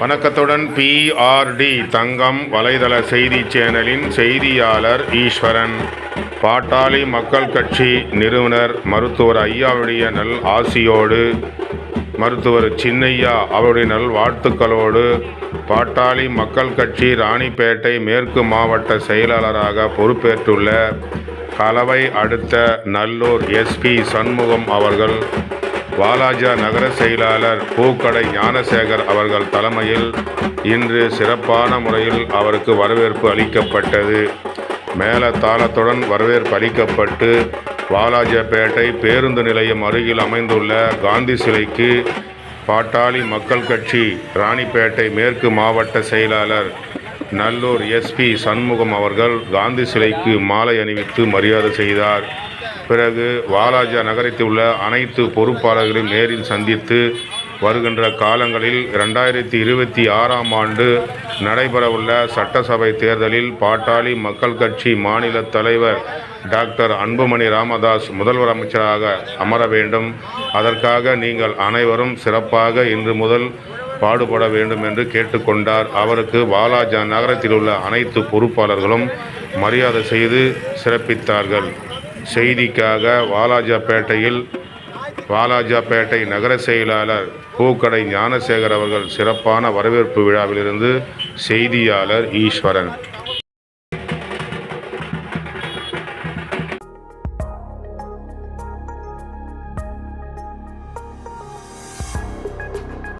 வணக்கத்துடன் PRD தங்கம் வலைதள செய்தி சேனலின் செய்தியாளர் ஈஸ்வரன். பாட்டாளி மக்கள் கட்சி நிறுவனர் மருத்துவர் ஐயாவுடைய நல் ஆசியோடு, மருத்துவர் சின்னையா அவருடைய நல் வாழ்த்துக்களோடு, பாட்டாளி மக்கள் கட்சி ராணிப்பேட்டை மேற்கு மாவட்ட செயலாளராக பொறுப்பேற்றுள்ள கலவை அடுத்த நல்லூர் SP சண்முகம் அவர்கள், வாலாஜா நகர செயலாளர் பூக்கடை ஞானசேகர் அவர்கள் தலைமையில் இன்று சிறப்பான முறையில் அவருக்கு வரவேற்பு அளிக்கப்பட்டது. மேளதாளத்துடன் வரவேற்பு அளிக்கப்பட்டு வாலாஜாபேட்டை பேருந்து நிலையம் அருகில் அமைந்துள்ள காந்தி சிலைக்கு பாட்டாளி மக்கள் கட்சி ராணிப்பேட்டை மேற்கு மாவட்ட செயலாளர் நல்லூர் SP சண்முகம் அவர்கள் காந்தி சிலைக்கு மாலை அணிவித்து மரியாதை செய்தார். பிறகு வாலாஜா நகரத்தில் உள்ள அனைத்து பொறுப்பாளர்களையும் நேரில் சந்தித்து வருகின்ற காலங்களில் 2026ஆம் ஆண்டு நடைபெறவுள்ள சட்டசபை தேர்தலில் பாட்டாளி மக்கள் கட்சி மாநில தலைவர் டாக்டர் அன்புமணி ராமதாஸ் முதல்வர் அமைச்சராக அமர வேண்டும். அதற்காக நீங்கள் அனைவரும் சிறப்பாக இன்று முதல் பாடுபட வேண்டும் என்று கேட்டுக்கொண்டார். அவருக்கு வாலாஜா நகரத்தில் உள்ள அனைத்து பொறுப்பாளர்களும் மரியாதை செய்து சிறப்பித்தார்கள். செய்திக்காக வாலாஜாபேட்டை நகர செயலாளர் பூக்கடை ஞானசேகர் அவர்கள் சிறப்பான வரவேற்பு விழாவிலிருந்து செய்தியாளர் ஈஸ்வரன்.